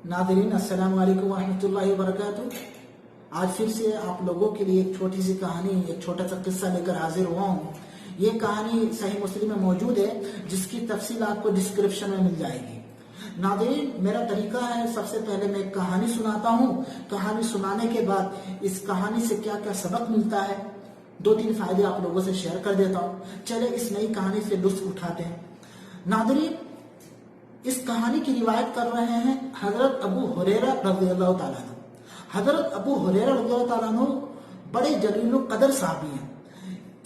नाज़रीन अस्सलाम वालेकुम रहमतुल्लाहि व बरकातुहू। आज फिर से आप लोगों के लिए एक छोटी सी कहानी, एक छोटा सा किस्सा लेकर हाजिर हुआ हूँ। ये कहानी सही मुस्लिम में मौजूद है, जिसकी तफसील आपको डिस्क्रिप्शन में मिल जाएगी। नाज़रीन, मेरा तरीका है, सबसे पहले मैं एक कहानी सुनाता हूँ। कहानी सुनाने के बाद इस कहानी से क्या क्या सबक मिलता है, 2-3 फायदे आप लोगों से शेयर कर देता हूँ। चले इस नई कहानी से लुत्फ उठाते हैं। नाज़रीन, इस कहानी की रिवायत कर रहे हैं हजरत अबू हुरैरा रज़ियल्लाहु ताला अन्हु। हजरत अबू हुरैरा रज़ियल्लाहु ताला अन्हु बड़े जलीलुल कदर साहबी हैं।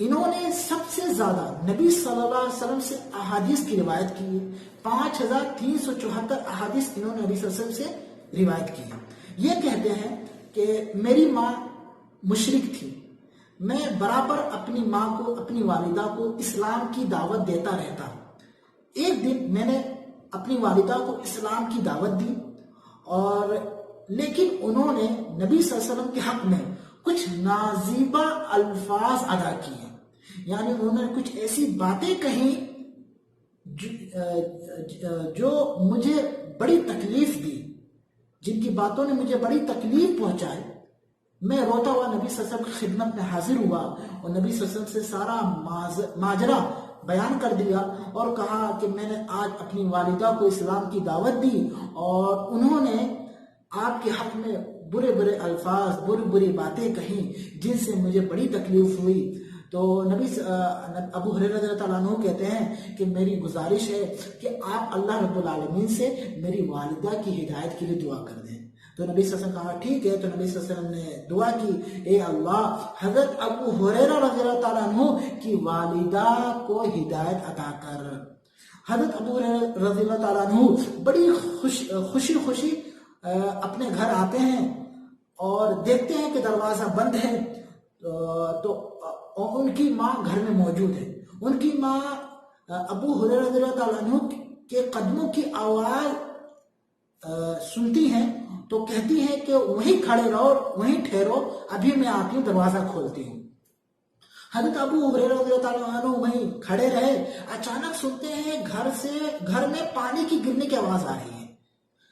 इन्होंने सबसे ज्यादा नबी सल्लल्लाहु अलैहि वसल्लम से अहादीस की रिवायत की है। 5374 अहादीस इन्होंने नबी सल्लल्लाहु अलैहि वसल्लम से रिवायत की है। ये कहते हैं कि मेरी माँ मुशरिक थी, मैं बराबर अपनी माँ को, अपनी वालिदा को इस्लाम की दावत देता रहता। एक दिन मैंने अपनी वालिदा को इस्लाम की दावत दी, और लेकिन उन्होंने नबी सल्लल्लाहु अलैहि वसल्लम के हक में कुछ नाजीबा अल्फाज अदा किए। यानी उन्होंने कुछ ऐसी बातें कही जो मुझे बड़ी तकलीफ दी, जिनकी बातों ने मुझे बड़ी तकलीफ पहुंचाई। मैं रोता हुआ नबी सल्लल्लाहु अलैहि वसल्लम की खिदमत में हाजिर हुआ और नबी सल्लल्लाहु अलैहि वसल्लम से सारा माजरा बयान कर दिया और कहा कि मैंने आज अपनी वालिदा को इस्लाम की दावत दी और उन्होंने आपके हक में बुरे बुरे अल्फाज, बुरी बुरी बातें कही, जिनसे मुझे बड़ी तकलीफ हुई। तो अबू हुरैरा रज़ियल्लाहु ताला अन्हु कहते हैं कि मेरी गुजारिश है कि आप अल्लाह रब्बुल आलमीन से मेरी वालिदा की हिदायत के लिए दुआ कर दें। तो नबी सल्लल्लाहु अलैहि वसल्लम कहा ठीक है। तो नबी सल्लल्लाहु अलैहि वसल्लम ने दुआ की, ए अल्लाह, हजरत अबू हुरैरा रज़ियल्लाहु ताला अन्हु की वालिदा को हिदायत अता कर। हजरत अबू हुरैरा रज़ियल्लाहु ताला अन्हु बड़ी खुशी अपने घर आते हैं और देखते हैं कि दरवाजा बंद है। तो उनकी माँ घर में मौजूद है। उनकी माँ अबू हुरैरा रज़ियल्लाहु ताला अन्हु के कदमों की आवाज सुनती हैं तो कहती है कि वहीं खड़े रहो, वहीं ठहरो, अभी मैं आती हूँ, दरवाजा खोलती हूँ। हजरत अबू हुरैरा रज़ियल्लाहु ताला अन्हु वहीं खड़े रहे। अचानक सुनते हैं घर में पानी की गिरने की आवाज आ रही है,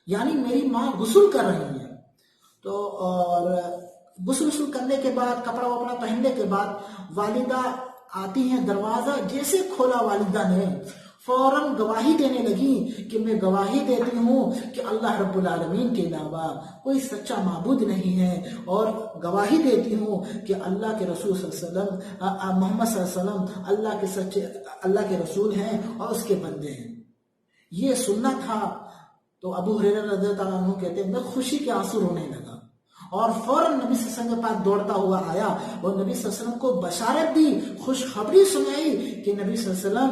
यानी मेरी माँ गुस्ल कर रही है। तो और गुस्ल करने के बाद, कपड़ा वपड़ा पहनने के बाद वालिदा आती हैं। दरवाजा जैसे खोला वालिदा ने, फौरन गवाही देने लगी कि मैं गवाही देती हूँ कि अल्लाह रब्बुल आलमीन के अलावा कोई सच्चा माबूद नहीं है, और गवाही देती हूँ कि अल्लाह के रसूल सल्लल्लाहु अलैहि वसल्लम, मोहम्मद सल्लल्लाहु अलैहि वसल्लम अल्लाह के रसूल हैं और उसके बंदे हैं। ये सुनना था। तो अबू हुरैरा रज़ियल्लाहु ताला अन्हु कहते हैं, मैं खुशी के आंसू रोने लगा और फौरन नबी सल्लल्लाहु अलैहि वसल्लम के पास दौड़ता हुआ आया और नबी सल्लल्लाहु अलैहि वसल्लम को बशारत दी, खुशखबरी सुनाई कि नबी सल्लल्लाहु अलैहि वसल्लम,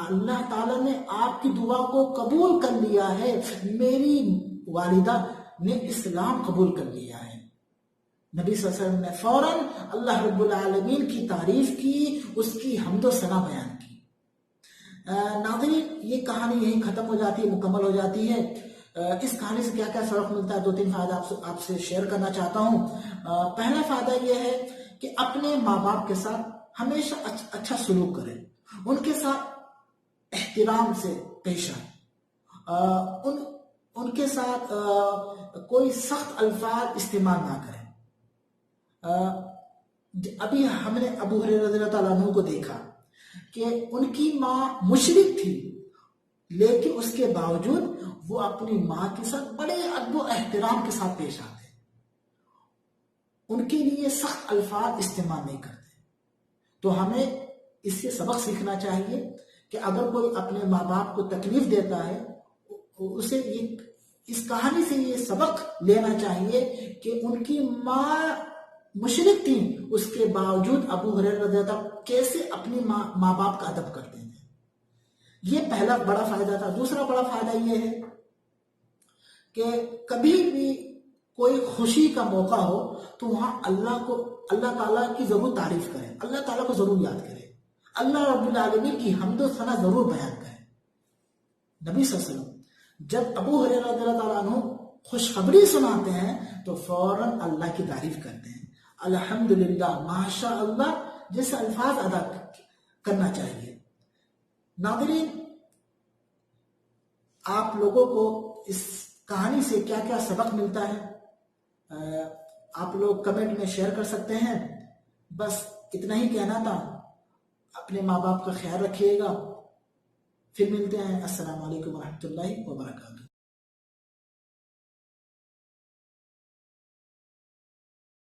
अल्लाह ताला ने आपकी दुआ को कबूल कर लिया है, मेरी वालिदा ने इस्लाम कबूल कर लिया है। नबी सल्लल्लाहु अलैहि वसल्लम ने फौरन अल्लाह रब्बुल आलमीन की तारीफ की, उसकी हम्दो सना बयान की। नाज़रीन, ये कहानी यहीं खत्म हो जाती है, मुकम्मल हो जाती है। इस कहानी से क्या क्या सबक मिलता है, 2-3 फायदा आपसे शेयर करना चाहता हूँ। पहला फायदा यह है कि अपने माँ बाप के साथ हमेशा अच्छा सलूक करें, उनके साथ एहतराम से पेश आए, उनके साथ कोई सख्त अल्फाज इस्तेमाल ना करें। अभी हमने अबू हुरैरा रज़ियल्लाहु ताला अन्हु को देखा कि उनकी माँ मुशरिक थी, लेकिन उसके बावजूद वो अपनी माँ के साथ बड़े अदब और एहतराम के साथ पेश आते, उनके लिए सख्त अल्फाज इस्तेमाल नहीं करते। तो हमें इससे सबक सीखना चाहिए कि अगर कोई अपने माँ बाप को तकलीफ देता है, उसे इस कहानी से ये सबक लेना चाहिए कि उनकी माँ मुशरिक थी, उसके बावजूद अबू हुरैरा रज़ियल्लाहु ताला कैसे अपनी माँ बाप का अदब करते थे। ये पहला बड़ा फायदा था। दूसरा बड़ा फायदा ये है कि कभी भी कोई खुशी का मौका हो तो वहां अल्लाह ताला की जरूर तारीफ करें, अल्लाह ताला को जरूर याद करें, अल्लाह रब्बुल आलमीन की हम्दो सना जरूर बयान करें। नबी सल्लल्लाहु अलैहि वसल्लम जब अबू हुरैरा रज़ियल्लाहु ताला अन्हु खुशखबरी सुनाते हैं तो फौरन अल्लाह की तारीफ करते हैं, अल्हम्दुलिल्लाह, माशा अल्लाह जैसे अल्फाज अदा करना चाहिए। नाज़रीन, आप लोगों को इस کہانی سے کیا کیا سبق ملتا ہے آپ لوگ کمنٹ میں شیئر کر سکتے ہیں۔ بس اتنا ہی کہنا تھا، اپنے ماں باپ کا خیال رکھیے گا، پھر ملتے ہیں۔ السلام علیکم ورحمۃ اللہ وبرکاتہ۔